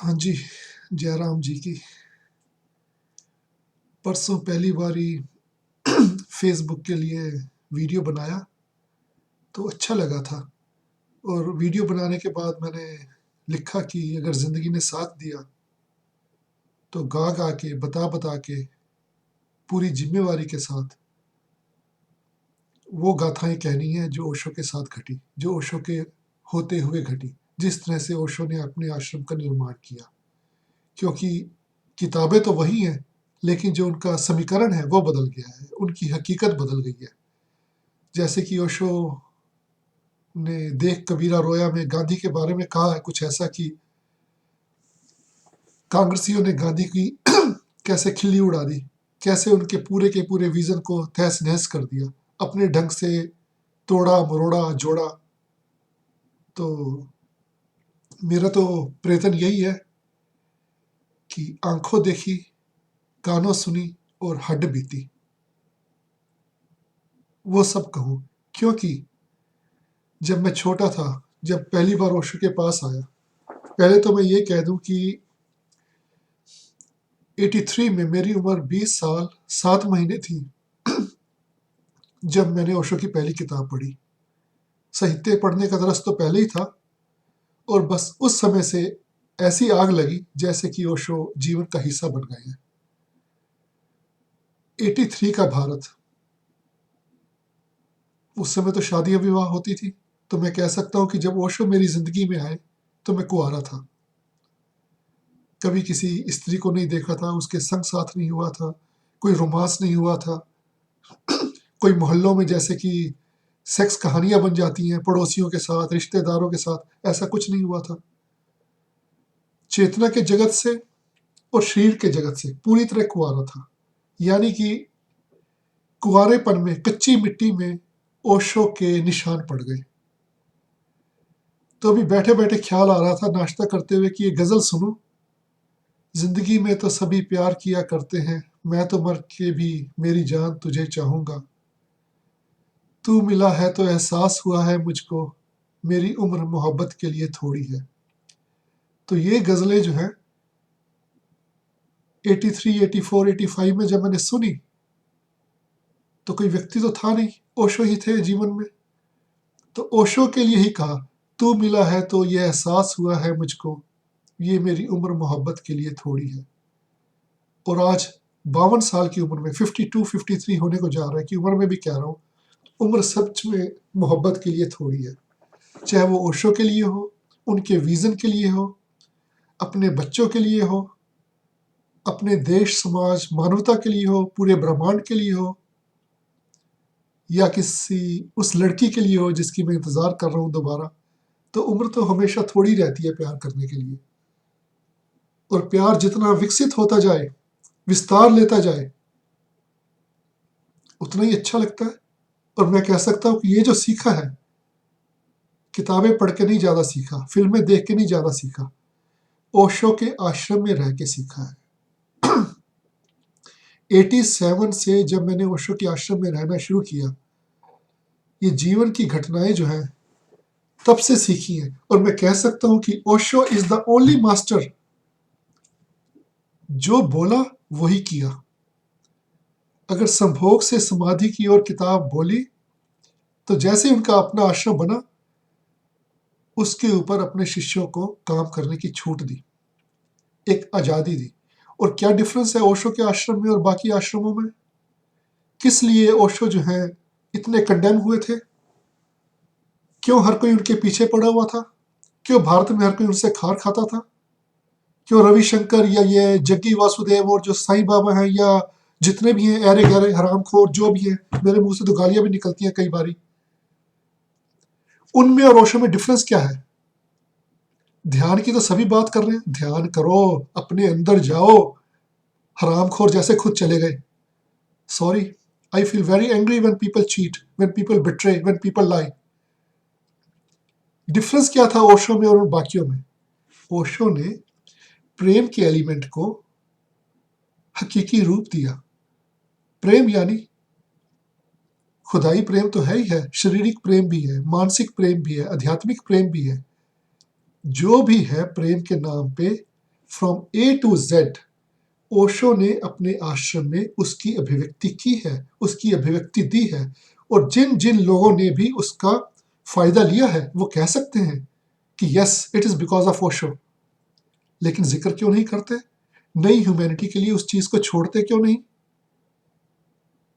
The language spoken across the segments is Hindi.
हाँ जी, जयराम जी की। परसों पहली बारी फेसबुक के लिए वीडियो बनाया तो अच्छा लगा था। और वीडियो बनाने के बाद मैंने लिखा कि अगर ज़िंदगी ने साथ दिया तो गा गा के बता बता के पूरी जिम्मेवारी के साथ वो गाथाएं कहनी है जो ओशो के साथ घटी, जो ओशो के होते हुए घटी, जिस तरह से ओशो ने अपने आश्रम का निर्माण किया। क्योंकि किताबें तो वही हैं, लेकिन जो उनका समीकरण है वो बदल गया है, उनकी हकीकत बदल गई है। जैसे कि ओशो ने देख कबीरा रोया में गांधी के बारे में कहा है कुछ ऐसा कि कांग्रेसियों ने गांधी की कैसे खिल्ली उड़ा दी, कैसे उनके पूरे के पूरे विजन को तहस नहस कर दिया, अपने ढंग से तोड़ा मरोड़ा जोड़ा। तो मेरा तो प्रयत्न यही है कि आंखों देखी, कानों सुनी और हड्ड बीती, वो सब कहूँ। क्योंकि जब मैं छोटा था, जब पहली बार ओशो के पास आया, पहले तो मैं ये कह दूं कि 83 में मेरी उम्र 20 साल 7 महीने थी जब मैंने ओशो की पहली किताब पढ़ी। साहित्य पढ़ने का दरस तो पहले ही था, और बस उस समय से ऐसी आग लगी जैसे कि ओशो जीवन का हिस्सा बन गए हैं। 83 का भारत, उस समय तो शादियां विवाह होती थी। तो मैं कह सकता हूँ कि जब ओशो मेरी जिंदगी में आए तो मैं कुंवारा था। कभी किसी स्त्री को नहीं देखा था, उसके संग साथ नहीं हुआ था, कोई रोमांस नहीं हुआ था। कोई मोहल्लों में जैसे कि सेक्स कहानियां बन जाती हैं पड़ोसियों के साथ, रिश्तेदारों के साथ, ऐसा कुछ नहीं हुआ था। चेतना के जगत से और शरीर के जगत से पूरी तरह कुंवारा था। यानी कि कुंवारेपन में कच्ची मिट्टी में ओशो के निशान पड़ गए। तो अभी बैठे बैठे ख्याल आ रहा था नाश्ता करते हुए कि ये गजल सुनो। जिंदगी में तो सभी प्यार किया करते हैं, मैं तो मर के भी मेरी जान तुझे चाहूंगा। तू मिला है तो एहसास हुआ है मुझको, मेरी उम्र मोहब्बत के लिए थोड़ी है। तो ये गजलें जो हैं 83, 84, 85 में जब मैंने सुनी तो कोई व्यक्ति तो था नहीं, ओशो ही थे जीवन में। तो ओशो के लिए ही कहा, तू मिला है तो ये एहसास हुआ है मुझको, ये मेरी उम्र मोहब्बत के लिए थोड़ी है। और आज 52 साल की उम्र में 52, 53 होने को जा रहा है कि उम्र में भी कह रहा हूँ, उम्र सच में मोहब्बत के लिए थोड़ी है। चाहे वो ओशो के लिए हो, उनके विजन के लिए हो, अपने बच्चों के लिए हो, अपने देश समाज मानवता के लिए हो, पूरे ब्रह्मांड के लिए हो, या किसी उस लड़की के लिए हो जिसकी मैं इंतजार कर रहा हूँ दोबारा। तो उम्र तो हमेशा थोड़ी रहती है प्यार करने के लिए। और प्यार जितना विकसित होता जाए, विस्तार लेता जाए, उतना ही अच्छा लगता है। और मैं कह सकता हूँ कि ये जो सीखा है, किताबें पढ़ के नहीं ज़्यादा सीखा, फिल्में देख के नहीं ज़्यादा सीखा, ओशो के आश्रम में रह के सीखा है। 87 से जब मैंने ओशो के आश्रम में रहना शुरू किया, ये जीवन की घटनाएं जो हैं तब से सीखी हैं। और मैं कह सकता हूँ कि Osho is the only master, जो बोला वही किया। अगर संभोग से समाधि की ओर किताब बोली, तो जैसे ही उनका अपना आश्रम बना, उसके ऊपर अपने शिष्यों को काम करने की छूट दी, एक आज़ादी दी। और क्या डिफरेंस है ओशो के आश्रम में और बाकी आश्रमों में? किस लिए ओशो जो है इतने कंडेम हुए थे? क्यों हर कोई उनके पीछे पड़ा हुआ था? क्यों भारत में हर कोई उनसे खार खाता था? क्यों रविशंकर या ये जग्गी वासुदेव और जो साईं बाबा हैं, या जितने भी हैं ऐरे गहरे हरामखोर जो भी हैं, मेरे मुंह से तो गालियां भी निकलती हैं कई बारी, उनमें और ओशो में डिफरेंस क्या है? ध्यान की तो सभी बात कर रहे हैं, ध्यान करो, अपने अंदर जाओ, हरामखोर जैसे खुद चले गए। Sorry, I feel very angry when people cheat, when people betray, when people lie. Difference क्या था ओशो में और उन बाकियों में? ओशो ने प्रेम के एलिमेंट को हकीकी रूप दिया। प्रेम यानी खुदाई प्रेम तो है ही है, शारीरिक प्रेम भी है, मानसिक प्रेम भी है, आध्यात्मिक प्रेम भी है। जो भी है प्रेम के नाम पे from A to Z Osho ने अपने आश्रम में उसकी अभिव्यक्ति की है, उसकी अभिव्यक्ति दी है, और जिन जिन लोगों ने भी उसका फायदा लिया है वो कह सकते हैं कि yes it is because of Osho. लेकिन जिक्र क्यों नहीं करते? नई ह्यूमैनिटी के लिए उस चीज को छोड़ते क्यों नहीं?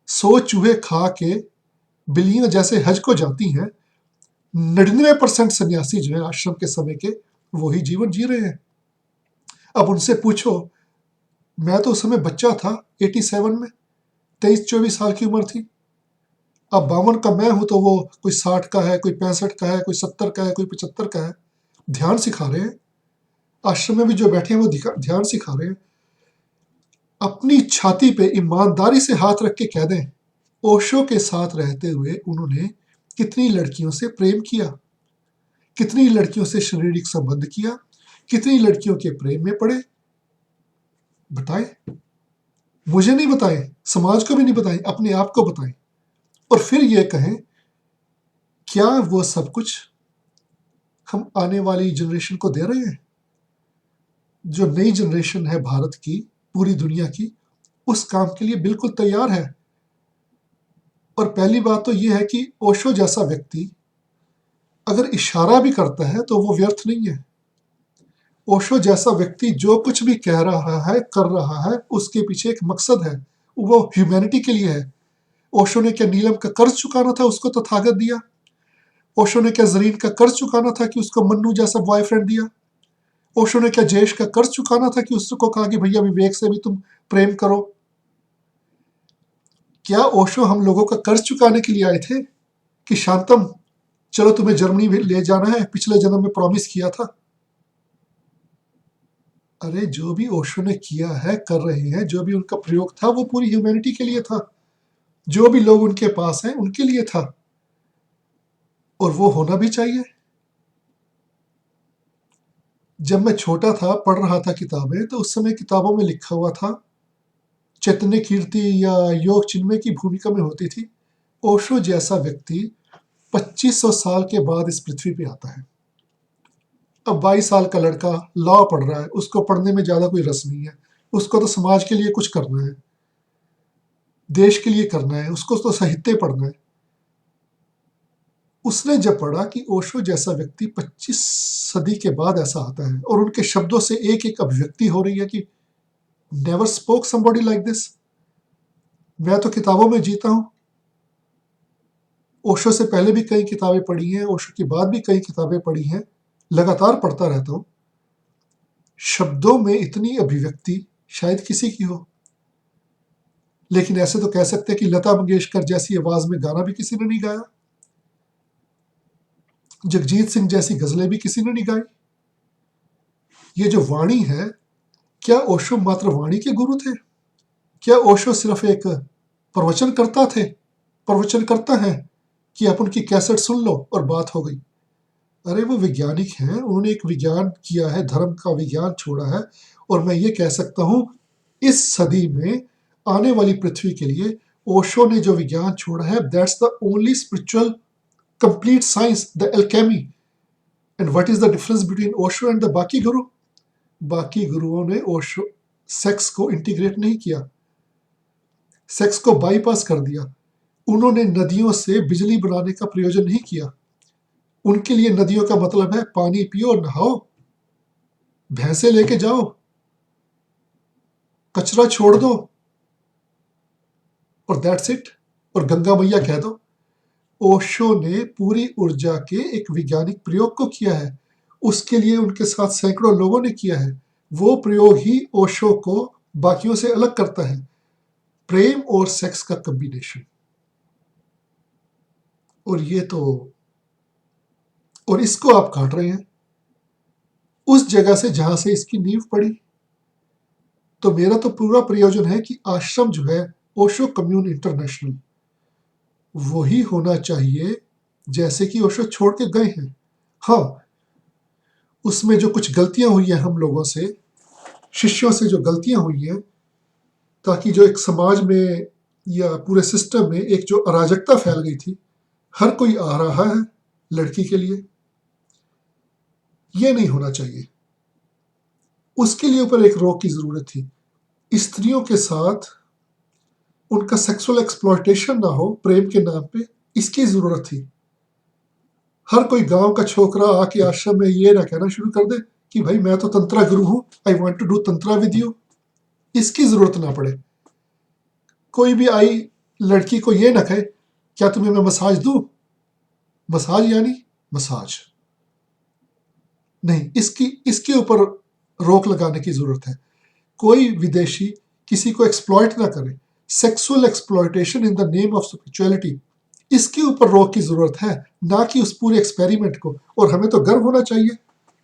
100 चूहे खा के बिल्लियां जैसे हज को जाती हैं, 99% सन्यासी जो है आश्रम के समय के वही जीवन जी रहे हैं। अब उनसे पूछो, मैं तो उस समय बच्चा था 87 में, 23-24 साल की उम्र थी। अब 52 का मैं हूं तो वो कोई 60 का है, कोई 65 का है, कोई 70 का है, कोई 75 का है। ध्यान सिखा रहे हैं। आश्रम में भी जो बैठे हैं वो ध्यान सिखा रहे हैं। अपनी छाती पे ईमानदारी से हाथ रख के कह दें, ओशो के साथ रहते हुए उन्होंने कितनी लड़कियों से प्रेम किया, कितनी लड़कियों से शारीरिक संबंध किया, कितनी लड़कियों के प्रेम में पड़े, बताएं। मुझे नहीं बताएं, समाज को भी नहीं बताएं, अपने आप को बताएं। और फिर ये कहें, क्या वो सब कुछ हम आने वाली जनरेशन को दे रहे हैं? जो नई जनरेशन है भारत की, पूरी दुनिया की, उस काम के लिए बिल्कुल तैयार है। और पहली बात तो यह है कि ओशो जैसा व्यक्ति अगर इशारा भी करता है तो वो व्यर्थ नहीं है। ओशो जैसा व्यक्ति जो कुछ भी कह रहा है, कर रहा है, उसके पीछे एक मकसद है, वो ह्यूमैनिटी के लिए है। ओशो ने क्या नीलम का कर्ज चुकाना था, उसको तथागत दिया? ओशो ने क्या जरीन का कर्ज चुकाना था कि उसको मन्नू जैसा बॉयफ्रेंड दिया? ओशो ने क्या जयेश का कर्ज चुकाना था कि उसको कहा कि भैया विवेक से भी तुम प्रेम करो? क्या ओशो हम लोगों का कर्ज चुकाने के लिए आए थे कि शांतम चलो तुम्हें जर्मनी में ले जाना है, पिछले जन्म में प्रॉमिस किया था? अरे जो भी ओशो ने किया है, कर रहे हैं, जो भी उनका प्रयोग था वो पूरी ह्यूमैनिटी के लिए था। जो भी लोग उनके पास हैं उनके लिए था, और वो होना भी चाहिए। जब मैं छोटा था, पढ़ रहा था किताबें, तो उस समय किताबों में लिखा हुआ था, चैतन्य कीर्ति या योग चिन्मय की भूमिका में होती थी, ओशो जैसा व्यक्ति 2500 साल के बाद इस पृथ्वी पे आता है। अब 22 साल का लड़का लॉ पढ़ रहा है, उसको पढ़ने में ज्यादा कोई रस नहीं है, उसको तो समाज के लिए कुछ करना है, देश के लिए करना है, उसको तो साहित्य पढ़ना है। उसने जब पढ़ा कि ओशो जैसा व्यक्ति 25 सदी के बाद ऐसा आता है, और उनके शब्दों से एक एक अभिव्यक्ति हो रही है कि never spoke somebody like this. मैं तो किताबों में जीता हूं, ओशो से पहले भी कई किताबें पढ़ी हैं, ओशो के बाद भी कई किताबें पढ़ी हैं, लगातार पढ़ता रहता हूं। शब्दों में इतनी अभिव्यक्ति शायद किसी की हो, लेकिन ऐसे तो कह सकते हैं कि लता मंगेशकर जैसी आवाज में गाना भी किसी ने नहीं गाया, जगजीत सिंह जैसी गजलें भी किसी ने नहीं गाई। ये जो वाणी है, क्या ओशो मात्र वाणी के गुरु थे? क्या ओशो सिर्फ एक प्रवचन करता थे, प्रवचन करता है कि आप उनकी कैसेट सुन लो और बात हो गई? अरे वो वैज्ञानिक हैं, उन्होंने एक विज्ञान किया है, धर्म का विज्ञान छोड़ा है। और मैं ये कह सकता हूँ, इस सदी में आने वाली पृथ्वी के लिए ओशो ने जो विज्ञान छोड़ा है, that's the only spiritual complete science, the alchemy. And what is the difference between Osho and the बाकी गुरु? बाकी गुरुओं ने ओशो सेक्स को इंटीग्रेट नहीं किया, सेक्स को बाईपास कर दिया। उन्होंने नदियों से बिजली बनाने का प्रयोजन नहीं किया। उनके लिए नदियों का मतलब है पानी पियो, नहाओ, भैंसे लेके जाओ, कचरा छोड़ दो, और दैट्स इट, और गंगा मैया कह दो। ओशो ने पूरी ऊर्जा के एक वैज्ञानिक प्रयोग को किया है, उसके लिए उनके साथ सैकड़ों लोगों ने किया है। वो प्रयोग ही ओशो को बाकियों से अलग करता है, प्रेम और सेक्स का कॉम्बिनेशन। और ये तो, और इसको आप काट रहे हैं उस जगह से जहां से इसकी नींव पड़ी। तो मेरा तो पूरा प्रयोजन है कि आश्रम जो है ओशो कम्यून इंटरनेशनल, वही होना चाहिए जैसे कि ओशो छोड़ के गए हैं। हाँ, उसमें जो कुछ गलतियां हुई है हम लोगों से, शिष्यों से जो गलतियां हुई हैं, ताकि जो एक समाज में या पूरे सिस्टम में एक जो अराजकता फैल गई थी, हर कोई आ रहा है लड़की के लिए, ये नहीं होना चाहिए। उसके लिए ऊपर एक रोक की ज़रूरत थी। स्त्रियों के साथ उनका सेक्सुअल एक्सप्लॉयटेशन ना हो प्रेम के नाम पे, इसकी ज़रूरत थी। हर कोई गांव का छोकरा आके आश्रम में ये ना कहना शुरू कर दे कि भाई मैं तो तंत्रा गुरु हूं, I want to do tantra with you. इसकी ज़रूरत ना पड़े। कोई भी आई लड़की को ये ना कहे क्या तुम्हें मैं मसाज दूं, मसाज यानी मसाज नहीं, इसकी इसके ऊपर रोक लगाने की ज़रूरत है। कोई विदेशी किसी को एक्सप्लॉइट ना करे। Sexual exploitation in the name of spirituality, इसके ऊपर रोक की ज़रूरत है, ना कि उस पूरे एक्सपेरिमेंट को। और हमें तो गर्व होना चाहिए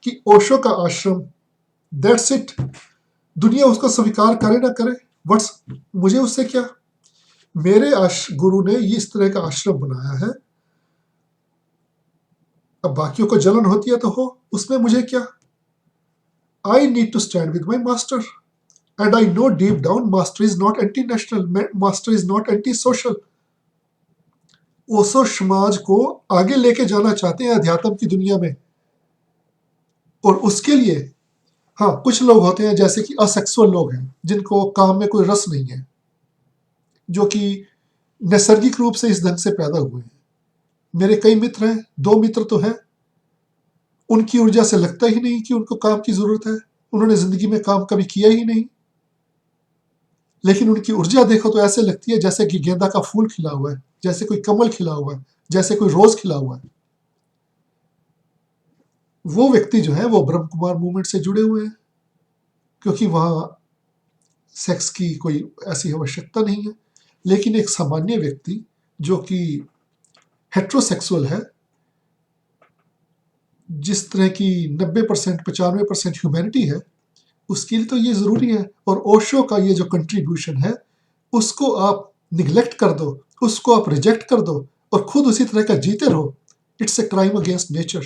कि ओशो का आश्रम, दैट्स इट। दुनिया उसको स्वीकार करे ना करे, व्हाट्स, मुझे उससे क्या। मेरे गुरु ने ये इस तरह का आश्रम बनाया है, अब बाकियों को जलन होती है तो हो, उसमें मुझे क्या। I need to stand with my master, and I know deep down master is not anti national, master is not anti social. Osho समाज को आगे लेके जाना चाहते हैं अध्यात्म की दुनिया में, और उसके लिए हाँ कुछ लोग होते हैं जैसे कि असेक्सुअल लोग हैं जिनको काम में कोई रस नहीं है, जो कि नैसर्गिक रूप से इस ढंग से पैदा हुए हैं। मेरे कई मित्र हैं, 2 मित्र तो हैं, उनकी ऊर्जा से लगता ही नहीं कि उनको काम की जरूरत है। उन्होंने जिंदगी में काम कभी किया ही नहीं, लेकिन उनकी ऊर्जा देखो तो ऐसे लगती है जैसे कि गेंदा का फूल खिला हुआ है, जैसे कोई कमल खिला हुआ है, जैसे कोई रोज खिला हुआ है। वो व्यक्ति जो है वो ब्रह्म कुमार मूवमेंट से जुड़े हुए हैं, क्योंकि वहां सेक्स की कोई ऐसी आवश्यकता नहीं है। लेकिन एक सामान्य व्यक्ति जो कि हेट्रोसेक्सुअल है, जिस तरह की 90% 95% ह्यूमैनिटी है, उसके लिए तो ये ज़रूरी है। और ओशो का ये जो कंट्रीब्यूशन है, उसको आप निगलेक्ट कर दो, उसको आप रिजेक्ट कर दो और खुद उसी तरह का जीते रहो, it's a crime against nature.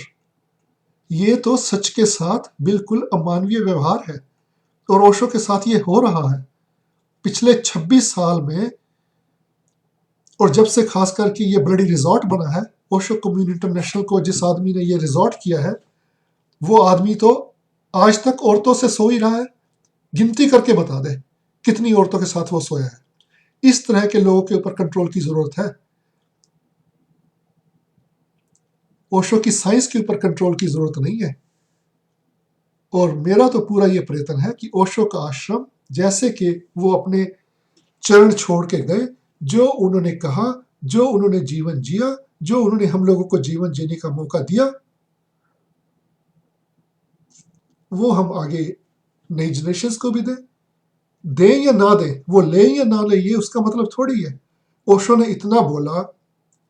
ये तो सच के साथ बिल्कुल अमानवीय व्यवहार है, और ओशो के साथ ये हो रहा है पिछले 26 साल में। और जब से खासकर कि ये ब्लडी रिजॉर्ट बना है, ओशो कम्युनिटी इंटरनेशनल को जिस आदमी ने ये रिजॉर्ट किया है, वो आदमी तो आज तक औरतों से सो ही रहा है। गिनती करके बता दे कितनी औरतों के साथ वो सोया है। इस तरह के लोगों के ऊपर कंट्रोल की जरूरत है। ओशो की साइंस के ऊपर कंट्रोल की जरूरत नहीं है। और मेरा तो पूरा ये प्रयत्न है कि ओशो का आश्रम, जैसे कि वो अपने चरण छोड़ के गए, जो उन्होंने कहा, जो उन्होंने जीवन जिया, जो उन्होंने हम लोगों को जीवन जीने का मौका दिया, वो हम आगे नई जनरेशन को भी दें या ना दें, वो ले या ना ले, ये उसका मतलब थोड़ी है। ओशो ने इतना बोला,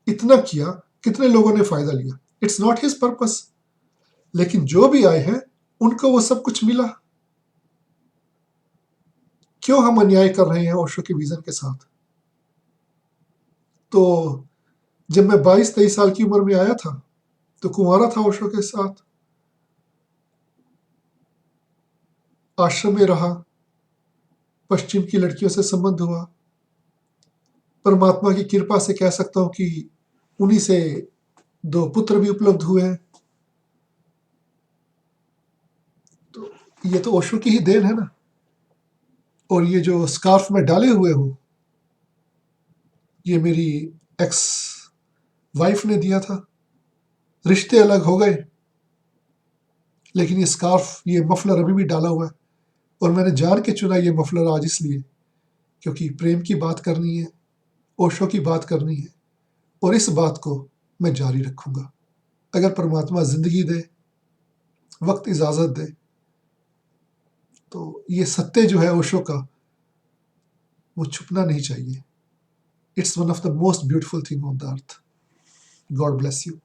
इतना किया, कितने लोगों ने फायदा लिया, इट्स नॉट हिज पर्पस। लेकिन जो भी आए हैं उनको वो सब कुछ मिला। क्यों हम अन्याय कर रहे हैं ओशो के विजन के साथ। तो जब मैं 22-23 साल की उम्र में आया था तो कुंवारा था, ओशो के साथ आश्रम में रहा, पश्चिम की लड़कियों से संबंध हुआ। परमात्मा की कृपा से कह सकता हूं कि उन्हीं से 2 पुत्र भी उपलब्ध हुए हैं। तो ये तो ओशो की ही देन है ना। और ये जो स्कार्फ में डाले हुए हूँ, ये मेरी एक्स वाइफ ने दिया था। रिश्ते अलग हो गए, लेकिन ये स्कार्फ, ये मफलर अभी भी डाला हुआ है। और मैंने जान के चुना ये मफलर आज इसलिए क्योंकि प्रेम की बात करनी है, ओशो की बात करनी है, और इस बात को मैं जारी रखूंगा। अगर परमात्मा जिंदगी दे, वक्त इजाजत दे, तो ये सत्य जो है ओशो का, वो छुपना नहीं चाहिए। It's one of the most beautiful thing on the earth. God bless you.